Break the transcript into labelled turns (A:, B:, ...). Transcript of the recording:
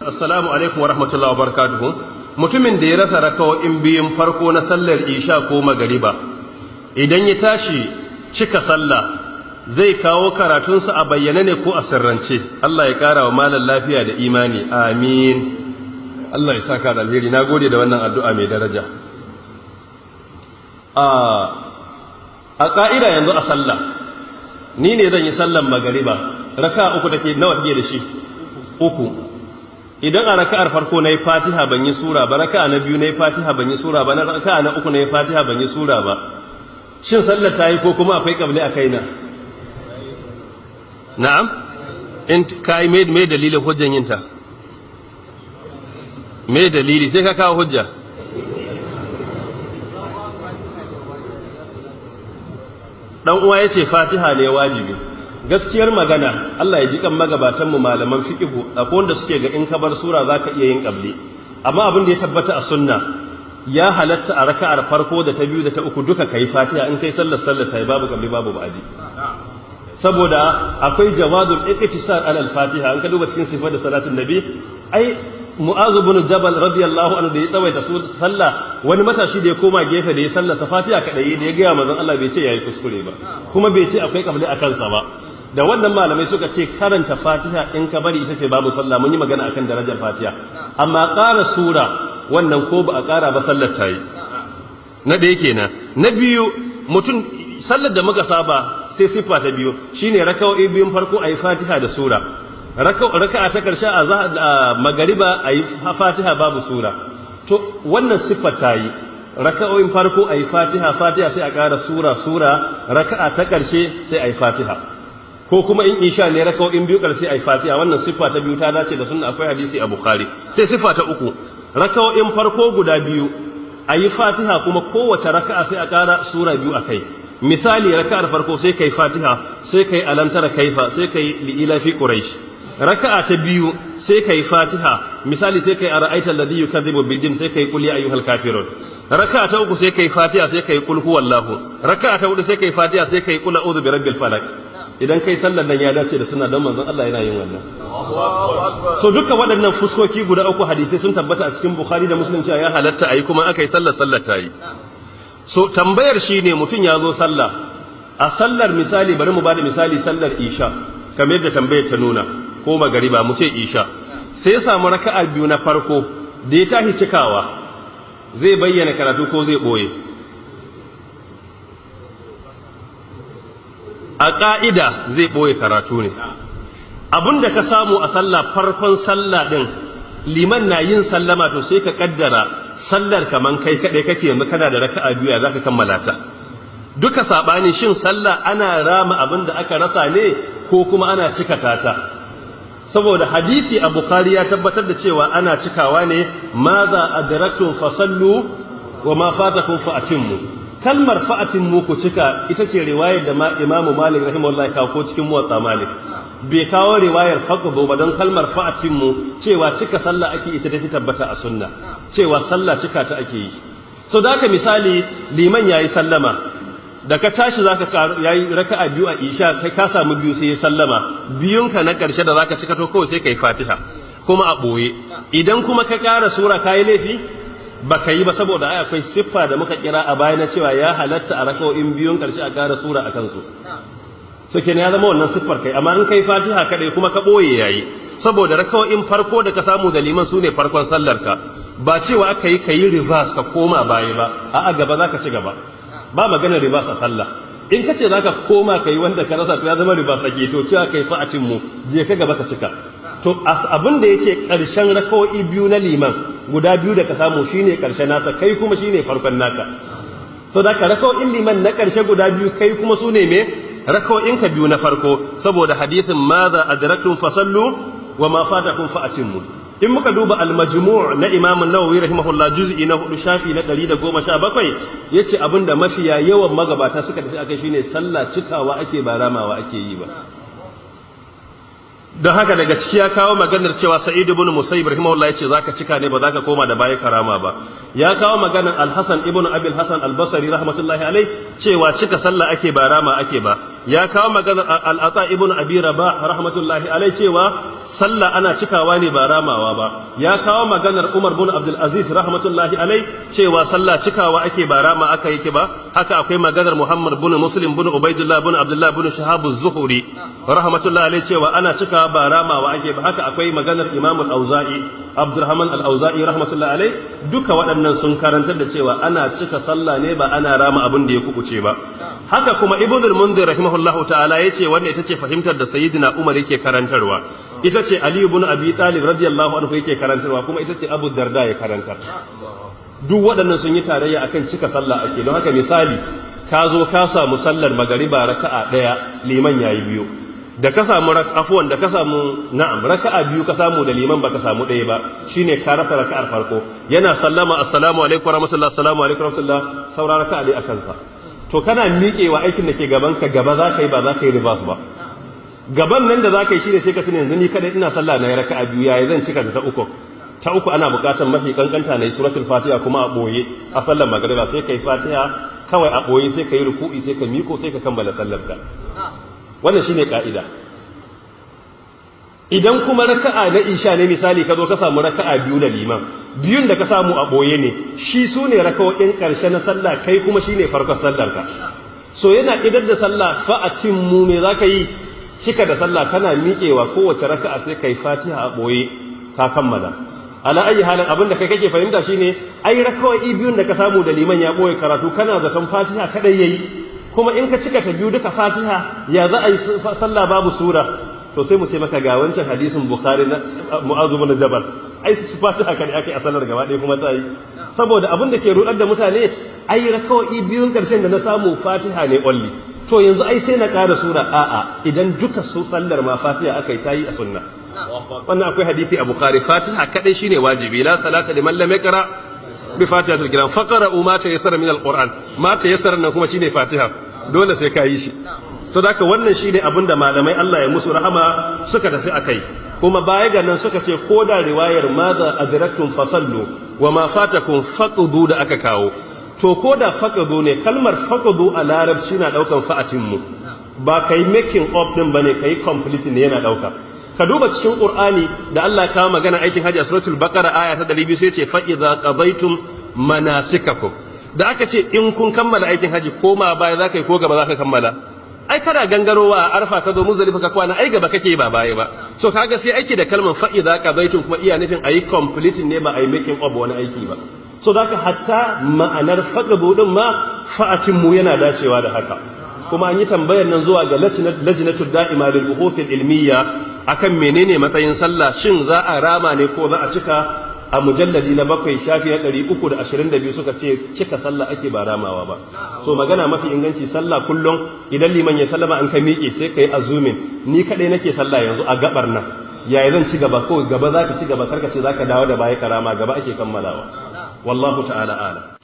A: Assalamu alaikum wa rahmatullahi wa barakatuhu. Mutumin da ya rasa raka'o'in biyun farko na sallar isha ko magariba, idan ya tashi cika sallah zai kawo karatunsa a bayyane ne ko a sirrance? Allah ya kara wa malam lafiya da imani, amin. Allah ya saka da alheri, na gode da wannan addu'a mai daraja. A ƙa'ida yanzu a sallah, ni ne zan yi sallan magariba, raka'a uku take, nawa take da shi? Uku. Idan a raka'ar farko na yi fatiha ban yi sura ba, raka'a na biyu na yi fatiha ban yi sura ba, na raka'a na uku na yi fatiha ban yi sura ba, shin sallar ta yi ko kuma akwai ƙabli a kaina? Na'am? In ka yi mai dalilin hujjan yinta? Mai dalili sai ka kawo hujja? Dan uwa ya ce fatiha ne wajibi. Gaskiyar magana, Allah ya ji kan magabatanmu malaman fiqhu, akwai wanda suke ga in ka bar sura zaka iya yin qabli, amma abin da ya tabbata a sunna ya halatta a raka'ar farko da ta biyu da ta uku duka kai fatiha, in kai sallar ta yi babu qabli babu ba'di, saboda akwai jawadul iqtisar ala al-fatiha. An ka duba cikin sifar da salatin nabi, ai Mu'azu bin Jabal radiyallahu anhu da ya tsawaita sallah, wani matashi da ya koma gefe da ya sallarsa fatiha kadai, da ya ga manzon Allah bai ce yayi kuskure ba, kuma bai ce akwai qabli a kansa ba. Da wannan malamai suka ce karanta fatiha in ka bari ita ce babu sallah. Mun yi magana akan darajar fatiha, amma ƙara sura wannan ko ba a ƙara ba sallar ta yi. Na ɗaya kenan. Na biyu, mutum sallar da muka saba sai siffa ta biyu shine raka'o'i biyun farko ayi fatiha da sura, raka'a ta karshe a magariba ayi fatiha babu sura. To wannan siffar ta yi, raka'o'in farko ayi fatiha sai a ƙara sura, raka'a ta karshe sai ayi fatiha. Ko kuma in isha ne raka'o'in biyu karshe ayi fatiha, wannan siffa ta biyu ta dace da sunna, akwai hadisi a Bukhari. Sai siffa ta uku, raka'o'in farko guda biyu ayi fatiha kuma kowace raka'a sai a ƙara sura biyu akai. Misali raka'ar farko sai kai fatiha, sai kai alam tara kaifa, sai kai li'ila fi quraish. Raka'a ta biyu sai kai fatiha, misali sai kai ara'aita alladhi yukadhibu bid-din, sai kai qul ya ayyuhal kafirun. Raka'a ta uku sai kai fatiha, sai kai qul huwallahu. Raka'a ta hudu sai kai fatiha, sai kai qul a'udhu birabbil falaq. Idan kai sallar nan ya dace da sunna, don manzon Allah yana yin wannan. So duka waɗannan fuskoki guda uku hadisai sun tabbata a cikin Bukhari da Muslim cewa ya halatta ayi, kuma aka yi sallar ta yi. So tambayar shi ne, mutum ya zo sallah, a sallar misali, bari mu bada misali sallar isha kamar yadda tambayar ta nuna, ko magariba mu ce isha, sai ya samu raka'a biyu na farko, da ya tashi cikawa zai bayyana karatu ko zai ɓoye? A ƙa'ida zai ɓoye karatu ne. Abin da ka samu a sallah, farkon sallah ɗin liman na yin sallama, to sai ka ƙaddara sallar kaman kai kaɗai kake, yanzu kana da raka'a biyu, ya za ka kammala ta. Duka saɓani, shin sallah ana rama abin da aka rasa ne ko kuma ana cika ta? Saboda hadisi a Bukhari ya tabbatar da cewa ana cikawa ne, ma za adraktum fasallu wa ma fatakum fa atimmu. Kalmar fa'atimmu ku cika ita ce riwayar da Imam Malik rahimahullah kawo ko cikin Muwatta Malik, bai kawo riwayar faqdu ba, don kalmar fa'atimmu cewa cika sallah ake, ita take tabbata a sunna cewa sallah cika ta ake yi. So da haka misali, liman yayi sallama, da ka tashi zaka yayi raka'a biyu a isha, kai ka samu biyu sai ya sallama, biyunka na karshe da zaka cika to kawai sai kai fatiha kuma a boye. Idan kuma ka ƙara sura kai laifi baka yi ba, saboda ai akwai siffa da muka kira a baya na cewa ya halatta a raka'o'in biyun karshe a ƙara sura a kansu. So kenan ya zama wannan siffar kai, amma in kai fatiha kadai kuma ka boye yayi, saboda raka'o'in farko da ka samu da liman sune farkon sallar ka, ba cewa aka yi kayi reverse ka koma baya ba, a'a gaba zaka ci gaba. Ba magana reverse a sallah. In ka ce zaka koma kai wanda ka rasa, to ya zama reverse ake, to cewa kai fa'atin mu je ka gaba ka cika. To abin da yake ƙarshen raka'o'i biyu na liman guda biyu da ka samu shine ƙarshen nasa, kai kuma shine farkon naka. So da ka raka'o'in liman na ƙarshe guda biyu, kai kuma su ne me raka'o'in ka biyu na farko, saboda hadisin ma za adraktum fasallu wa ma fatakum fa atimmu. In muka duba al-majmu' na Imam an-Nawawi rahimahullah juz'i na 4 shafi na 117, yace abinda mafiya yawan magabata suka tafi akai shine sallah cikawa ake ba ramawa ake yi ba. don haka daga ciki ya kawo maganar cewa Sa'id ibn Musayyib rahimahullah yace zaka cika ne ba zaka koma da baya karama ba. Ya kawo maganar Al-Hasan ibn Abi Al-Hasan Al-Basri rahmatullahi alai cewa cika sallah ake ba rama ake ba. Ya kawo maganar Al-Ata ibn Abi Rabah rahmatullahi alai cewa sallah ana cikawa ne ba ramawa ba. Ya kawo maganar Umar ibn Abdul Aziz rahmatullahi alai cewa sallah cikawa ake ba rama aka yake ba. Haka akwai maganar Muhammad ibn Muslim ibn Ubaidullah ibn Abdullah ibn Shahab az-Zuhri rahmatullahi alai cewa ana cika ba ramawa ake ba. Haka akwai maganar Imam al-Auza'i Abdurrahman al-Auza'i rahmatullahi alai duka waɗannan sun karantar da cewa ana cika sallah ne ba ana rama abin da ya kubuce ba. Haka kuma Ibn al-Mundhir rahimahullahu ta'ala yace wannan ita ce fahimtar da Sayyidina Umar yake karantarwa, ita ce Ali ibn Abi Talib radiyallahu anhu yake karantarwa, kuma ita ce Abu Darda ya karantar. Duk waɗannan sun yi tarayya akan cika sallah ake. Don haka misali ka zo ka samu sallar magariba raka'a ɗaya liman yayi biyu, da ka samu raka'a biyu ka samu da liman baka samu ɗaya ba, shine ka rasa raka'ar farko. Yana sallama assalamu alaikum warahmatullahi assalamu alaikum warahmatullahi, saura raka'a dai akan ka. To kana miƙewa aikin da ke gaban ka gaba za ka yi, ba za ka yi reverse ba. Gaban nan da za ka yi shine sai ka tuna yanzu ni kadai ina sallah na raka'a biyu, yayi zan cika ta uku. Ta uku ana buƙatar mafi kankanta na yi suratul Fatiha kuma a boye a sallar magariba, sai kai Fatiha kawai a boye, sai ka yi ruku'i, sai ka miko, sai ka kammala sallar ka. Wannan shine ka'ida. Idan kuma raka'a na isha ne misali ka zo ka samu raka'a biyu da liman, biyun da ka samu a boye ne, shi su ne raka'o'in ƙarshe na sallah, kai kuma shine farkon sallar ka. So yana idar da sallah fa'atimmu, me zaka yi? Cika da sallah kana miƙewa kowace raka'a sai kai Fatiha a boye ka kammala. Ala ayi halin abin da kai kake fahimta shine ai raka'o'i biyun da ka samu da liman ya boye karatu, kana zaton Fatiha kadai yayi, kuma in ka cika ta biyu duka Fatiha ya za a yi sallah babu sura? To sai mu ce maka ga wancan hadisin Bukhari na Mu'adh bin Jabal, ai su Fatiha kadai akai a sallar gaba ɗaya kuma ta yi. Saboda abin da ke rudar da mutane, ai raka'o'i biyun karshen da na samu Fatiha ne only, to yanzu ai sai na ƙara sura. A'a, idan duka su sallar ma Fatiha akai ta yi a sunna. Wannan akwai hadisi a Bukhari, Fatiha kadai shine wajibi, la salata liman lam yaqra bi fatihatil kiram, faqra'u ma tayassara min alquran. Ma tayassara nan kuma shine Fatiha, dole sai ka yi shi. Sadaka wannan shine abin da malamai Allah ya musu rahama suka tafi akai. Kuma baya ga nan suka ce ko da riwayar madha adraktum fasallu wa ma fatakum faqdu da aka kawo, to ko da faqdu ne, kalmar faqdu a larabci na daukan fa'atinmu, ba kai making up din bane, kai complete ne yana dauka. Ka duba cikin Qur'ani da Allah ya kawo magana aikin hajji a suratul Baqara aya ta 200 sai ce fa idza qadaytum manasikakum. Da aka ce in kun kammala aikin hajji, koma baya za ka yi ko gaba za ka kammala? Ai kana gangarowa a Arfa ka zo Muzdalifa ka kwana, ai gaba kake ba baya ba. So kaga sai aiki da kalmar fa idza qadaytum kuma iya nufin ayi complete ne, ba ayi making up wani aiki ba. So da haka hatta ma'anar faqdu din ma fa'atinmu yana dacewa da haka. Kuma an yi tambayar nan zuwa ga lajnatud da'ima lil buhuth al ilmiya akan menene matsayin sallah, shin za a rama ne ko za a cika? A mujalladi na 7 shafi na 322 suka ce cika sallah ake ba ramawa ba. So magana mafi inganci, sallah kullum idan liman ya sallama an ka miƙe sai kai azumin ni kadai nake sallah yanzu a gabar nan, yayi zan ci gaba, ko gaba zaka ci gaba, karka ce zaka dawo da baya karama, gaba ake kammalawa. Wallahu ta'ala a'lam.